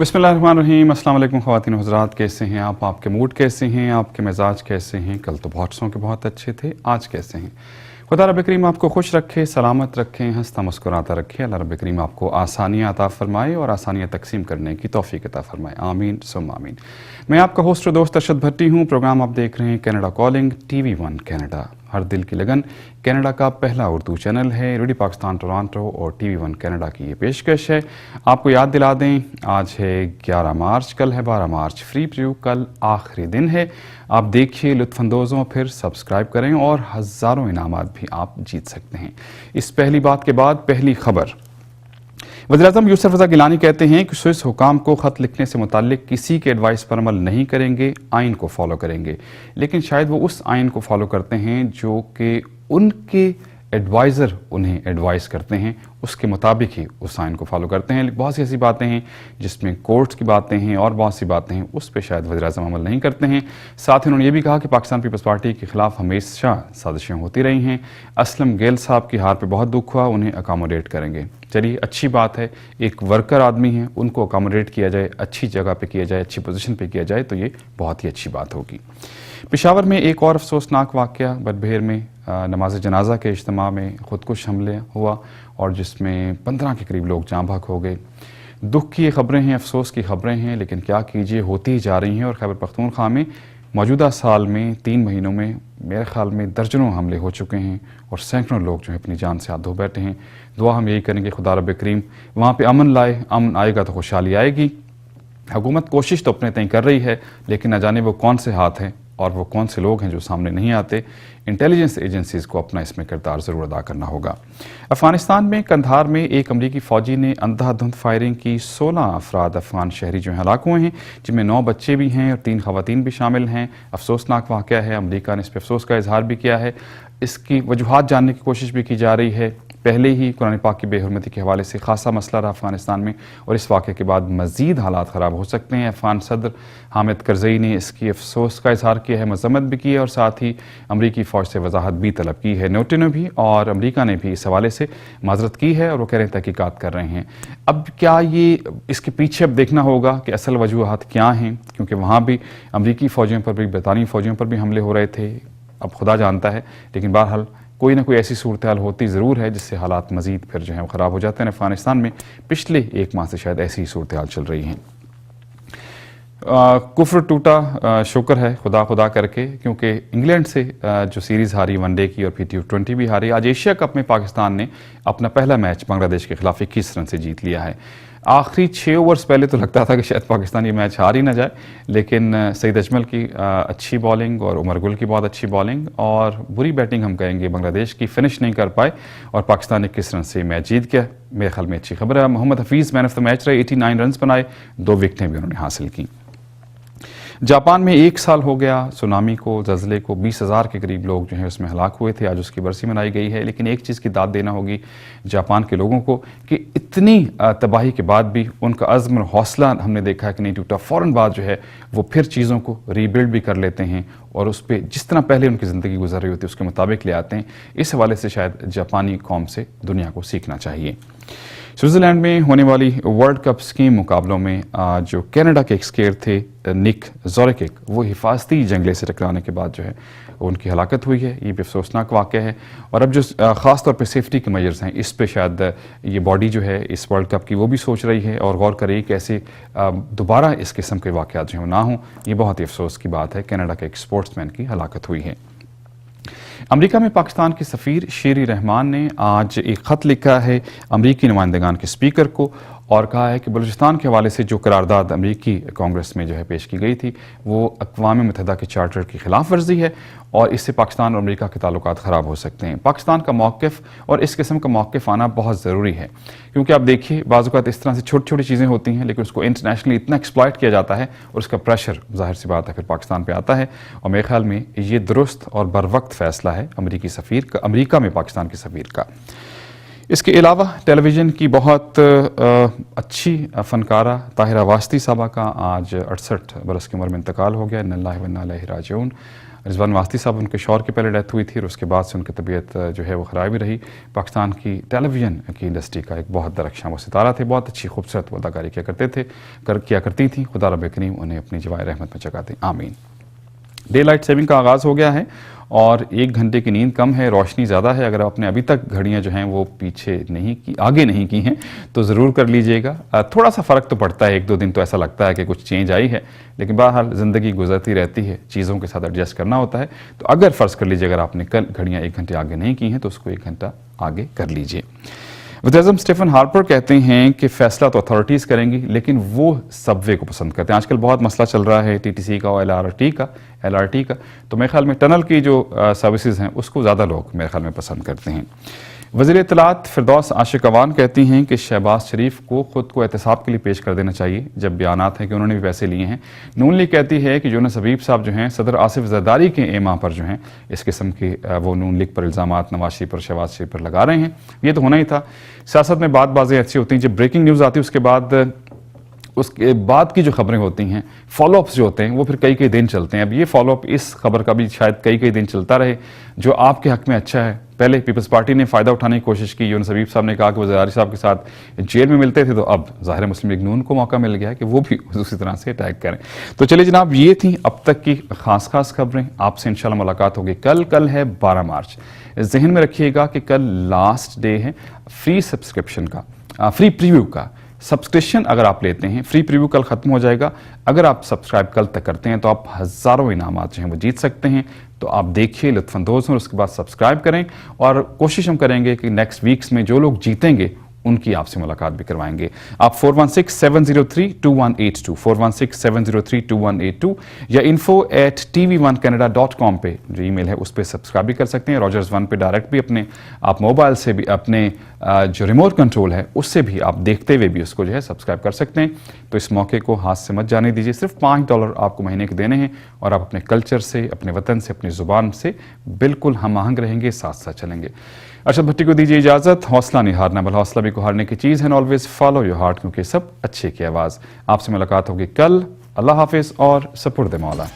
बिस्मिल्लाहिर्रहमानिर्रहीम। अस्सलाम वालेकुम ख़वातीन और हज़रात, कैसे हैं आप? आपके मूड कैसे हैं? आपके मिजाज कैसे हैं? कल तो बहुत सौ के बहुत अच्छे थे, आज कैसे हैं? खुदा रब करीम आपको खुश रखे, सलामत रखें, हंसता मुस्कुराता रखे। अल्लाह रब करीम आपको आसानियाँ अता फ़रमाए और आसानियाँ तकसीम करने की तौफ़ीक़ अता फ़रमाए। आमीन सुम्मा आमीन। मैं आपका होस्ट और दोस्त अरशद भट्टी हूँ। प्रोग्राम आप देख रहे हैं कनाडा कॉलिंग, TV1 कनाडा, हर दिल की लगन। कनाडा का पहला उर्दू चैनल है। रेडियो पाकिस्तान टोरंटो और TV1 कनाडा की ये पेशकश है। आपको याद दिला दें, आज है 11 मार्च, कल है 12 मार्च। फ्री प्रीव्यू कल आखिरी दिन है। आप देखिए, लुत्फ़अंदोज़ हों, फिर सब्सक्राइब करें और हज़ारों इनामात भी आप जीत सकते हैं। इस पहली बात के बाद पहली खबर। वज़ीर-ए-आज़म यूसुफ रज़ा गिलानी कहते हैं कि स्विस हुकाम को ख़त लिखने से मुताल्लिक किसी के एडवाइस पर अमल नहीं करेंगे, आइन को फॉलो करेंगे। लेकिन शायद वो उस आइन को फॉलो करते हैं जो कि उनके एडवाइज़र उन्हें एडवाइस करते हैं, उसके मुताबिक ही उस आइन को फॉलो करते हैं। बहुत सी ऐसी बातें हैं जिसमें कोर्ट्स की बातें हैं और बहुत सी बातें हैं उस पर शायद वज़ीर-ए-आज़म अमल नहीं करते हैं। साथ ही उन्होंने ये भी कहा कि पाकिस्तान पीपल्स पार्टी के ख़िलाफ़ हमेशा साजिशें होती रही हैं। असलम गेल साहब की हार पर बहुत दुख हुआ, उन्हें अकामोडेट करेंगे। चलिए, अच्छी बात है, एक वर्कर आदमी है, उनको अकामोडेट किया जाए, अच्छी जगह पे किया जाए, अच्छी पोजीशन पे किया जाए तो ये बहुत ही अच्छी बात होगी। पेशावर में एक और अफसोसनाक वाक़या, बदभेर में नमाज जनाजा के इज्तिमा में ख़ुदकुश हमले हुआ और जिसमें 15 के करीब लोग जाँ बहक हो गए। दुख की ये ख़बरें हैं, अफसोस की ख़बरें हैं, लेकिन क्या कीजिए, होती ही जा रही हैं। और खैबर पख्तूनख्वा में मौजूदा साल में 3 महीनों में मेरे ख़्याल में दर्जनों हमले हो चुके हैं और सैकड़ों लोग जो है अपनी जान से हाथ धो बैठे हैं। दुआ हम यही करेंगे, खुदा रब करीम वहाँ पे अमन लाए। अमन आएगा तो खुशहाली आएगी। हुकूमत कोशिश तो अपने तय कर रही है, लेकिन न जाने वो कौन से हाथ हैं और वो कौन से लोग हैं जो सामने नहीं आते। इंटेलिजेंस एजेंसीज़ को अपना इसमें किरदार ज़रूर अदा करना होगा। अफ़गानिस्तान में कंधार में एक अमरीकी फ़ौजी ने अंधाधुंध फायरिंग की। 16 अफराद अफ़गान शहरी जो हलाक हुए हैं, जिनमें 9 बच्चे भी हैं और 3 ख़वातीन भी शामिल हैं। अफसोसनाक वाक़या है। अमरीका ने इस पर अफसोस का इजहार भी किया है। इसकी वजूहात जानने की कोशिश भी की जा रही है। पहले ही कुरान पाक की बेहुरमती के हवाले से खासा मसला रहा अफ़गानिस्तान में और इस वाक़े के बाद मज़ीद हालात ख़राब हो सकते हैं। अफ़गान सदर हामिद करज़ई ने इसकी अफसोस का इजहार किया है, मज़म्मत भी की है और साथ ही अमरीकी फ़ौज से वजाहत भी तलब की है। नेटो ने भी और अमरीका ने भी इस हवाले से माजरत की है और वो कह रहे हैं तहकीकात कर रहे हैं। अब क्या ये इसके पीछे अब देखना होगा कि असल वजूहात क्या हैं, क्योंकि वहाँ भी अमरीकी फ़ौजियों पर भी, बरतानी फ़ौजियों पर भी हमले हो रहे थे। अब खुदा जानता है, लेकिन बहरहाल कोई ना कोई ऐसी सूरत हाल होती ज़रूर है जिससे हालात मज़ीद फिर जो है वो ख़राब हो जाते हैं। अफ़गानिस्तान में पिछले 1 माह से शायद ऐसी सूरत हाल चल रही हैं। कुफ्र टूटा शुक्र है खुदा खुदा करके, क्योंकि इंग्लैंड से जो सीरीज़ हारी वनडे की और फिर T20 भी हारी। आज एशिया कप में पाकिस्तान ने अपना पहला मैच बांग्लादेश के ख़िलाफ़ 21 रन से जीत लिया है। आखिरी 6 ओवर्स पहले तो लगता था कि शायद पाकिस्तान ये मैच हार ही ना जाए, लेकिन सईद अजमल की अच्छी बॉलिंग और उमर गुल की बहुत अच्छी बॉलिंग और बुरी बैटिंग हम कहेंगे बांग्लादेश की, फिनिश नहीं कर पाए और पाकिस्तान 21 रन से मैच जीत गया। मेरे ख्याल में अच्छी खबर है। Mohammad Hafeez man of the match रहे, 89 रन बनाए, 2 विकेटें भी उन्होंने हासिल की। जापान में 1 साल हो गया सुनामी को, ज़लज़ले को। 20,000 के करीब लोग जो हैं उसमें हलाक हुए थे। आज उसकी बरसी मनाई गई है। लेकिन एक चीज़ की दाद देना होगी जापान के लोगों को कि इतनी तबाही के बाद भी उनका अज़्म और हौसला हमने देखा है कि नहीं टूटा। फ़ौरन बाद जो है वो फिर चीज़ों को रीबिल्ड भी कर लेते हैं और उस पर जिस तरह पहले उनकी ज़िंदगी गुजर रही होती है उसके मुताबिक ले आते हैं। इस हवाले से शायद जापानी कौम से दुनिया को सीखना चाहिए। स्विट्ज़रलैंड में होने वाली वर्ल्ड कप स्कीम मुकाबलों में जो कनाडा के एक स्केयर थे निक ज़ोरेकिक, वो हिफाजती जंगले से टकराने के बाद जो है उनकी हलाकत हुई है। ये भी अफसोसनाक वाक़या है और अब जो ख़ास तौर पे सेफ्टी के मेजर्स हैं, इस पे शायद ये बॉडी जो है इस वर्ल्ड कप की वो भी सोच रही है और गौर करे कि ऐसे दोबारा इस किस्म के वाक़यात जो हैं ना हों। ये बहुत ही अफसोस की बात है। कनाडा के एक स्पोर्ट्समैन की हलाकत हुई है। अमेरिका में पाकिस्तान के सफ़ीर शेरी रहमान ने आज एक ख़त लिखा है अमरीकी नुमाइंदगान के स्पीकर को और कहा है कि बलूचिस्तान के हवाले से जो करारदाद अमरीकी कांग्रेस में जो है पेश की गई थी वो अक़वाम मुत्तहिदा के चार्टर की खिलाफ वर्जी है और इससे पाकिस्तान और अमरीका के ताल्लुकात ख़राब हो सकते हैं। पाकिस्तान का मौक़िफ़ और इस किस्म का मौक़िफ़ आना बहुत ज़रूरी है, क्योंकि आप देखिए बाज़ औक़ात इस तरह से छोटी छोटी चीज़ें होती हैं लेकिन उसको इंटरनेशनली इतना एक्सप्लॉइट किया जाता है और उसका प्रेशर ज़ाहिर सी बात है फिर पाकिस्तान पर आता है। और मेरे ख्याल में ये दुरुस्त और बरवक्त फ़ैसला है अमरीकी सफ़ीर का, अमरीका में पाकिस्तान के सफ़ीर का। इसके अलावा टेलीविज़न की बहुत अच्छी फ़नकारा ताहिरा वास्ती साहबा का आज 68 बरस की उम्र में इंतकाल हो गया। इन्ना लिल्लाहि व इन्ना इलैहि राजिऊन। رضوان واسطی صاحب उनके शौहर की पहले डेथ हुई थी और उसके बाद से उनकी तबीयत जो है वो ख़राब ही रही। पाकिस्तान की टेलीविज़न की इंडस्ट्री का एक बहुत दरख्शां वो सितारा थे, बहुत अच्छी खूबसूरत वो अदाकारी किया करती थी। खुदा रब करीम उन्हें अपनी जवाए रहमत में जगह दें, आमीन। डे लाइट सेविंग का आगाज़ हो गया है और 1 घंटे की नींद कम है, रोशनी ज़्यादा है। अगर आपने अभी तक घड़ियाँ जो हैं वो आगे नहीं की हैं तो ज़रूर कर लीजिएगा। थोड़ा सा फ़र्क तो पड़ता है, 1-2 दिन तो ऐसा लगता है कि कुछ चेंज आई है, लेकिन बहरहाल ज़िंदगी गुजरती रहती है, चीज़ों के साथ एडजस्ट करना होता है। तो अगर फ़र्ज़ कर लीजिए अगर आपने कल घड़ियाँ 1 घंटे आगे नहीं की हैं तो उसको 1 घंटा आगे कर लीजिए। वज़ीर-ए-आज़म स्टीफन हार्पर कहते हैं कि फ़ैसला तो अथॉरिटीज़ करेंगी, लेकिन वो सबवे को पसंद करते हैं। आजकल बहुत मसला चल रहा है टीटीसी का और एलआरटी का, तो मेरे ख्याल में टनल की जो सर्विसेज हैं उसको ज़्यादा लोग मेरे ख्याल में पसंद करते हैं। वज़ीर इत्तलात फिरदौस आशिक अवान कहती हैं कि शहबाज शरीफ को ख़ुद को एहतसाब के लिए पेश कर देना चाहिए जब बयानात हैं कि उन्होंने भी पैसे लिए हैं। नून लीग कहती है कि यूनुस हबीब साहब जो हैं सदर आसिफ जरदारी के एमा पर जो हैं इस किस्म के वो नून लीग पर इल्ज़ामात नवाज शरीफ पर शहबाज शरीफ पर लगा रहे हैं। ये तो होना ही था। सियासत में बातें अच्छी होती हैं, जब ब्रेकिंग न्यूज़ आती है उसके बाद की जो खबरें होती हैं, फॉलोअप्स जो होते हैं वो फिर कई दिन चलते हैं। अब ये फॉलोअप इस खबर का भी शायद कई दिन चलता रहे जो आपके हक में अच्छा है। पहले पीपल्स पार्टी ने फ़ायदा उठाने की कोशिश की, यूनुस हबीब साहब ने कहा कि वो ज़रदारी साहब के साथ जेल में मिलते थे, तो अब ज़ाहिर मुस्लिम लीग नून को मौका मिल गया है कि वो भी उसी तरह से अटैक करें। तो चलिए जनाब, ये थी अब तक की खास खबरें। आपसे इंशाल्लाह मुलाकात होगी कल है 12 मार्च। जहन में रखिएगा कि कल लास्ट डे है फ्री सब्सक्रिप्शन का, फ्री प्रीव्यू का। सब्सक्रिप्शन अगर आप लेते हैं, फ्री प्रीव्यू कल ख़त्म हो जाएगा। अगर आप सब्सक्राइब कल तक करते हैं तो आप हज़ारों इनामात जो हैं वो जीत सकते हैं। तो आप देखिए, लुत्फ़अंदोज़ हों, उसके बाद सब्सक्राइब करें और कोशिश हम करेंगे कि नेक्स्ट वीक्स में जो लोग जीतेंगे उनकी आपसे मुलाकात भी करवाएंगे। आप 4167032182 4167032182 या info@tv1canada.com पे जो ईमेल है उस पर सब्सक्राइब भी कर सकते हैं। रॉजर्स 1 पे डायरेक्ट भी अपने आप मोबाइल से भी अपने जो रिमोट कंट्रोल है उससे भी आप देखते हुए भी उसको जो है सब्सक्राइब कर सकते हैं। तो इस मौके को हाथ से मत जाने दीजिए। सिर्फ $5 आपको महीने के देने हैं और आप अपने कल्चर से, अपने वतन से, अपनी ज़ुबान से बिल्कुल हम आहंग रहेंगे, साथ साथ चलेंगे। अरशद भट्टी को दीजिए इजाज़त। हौसला नहीं हारना, बल हौसला भी को हारने की चीज़ है। ऑलवेज फॉलो योर हार्ट, क्योंकि सब अच्छे की आवाज़। आपसे मुलाकात होगी कल। अल्लाह हाफिज़ और सपुर्द मौला।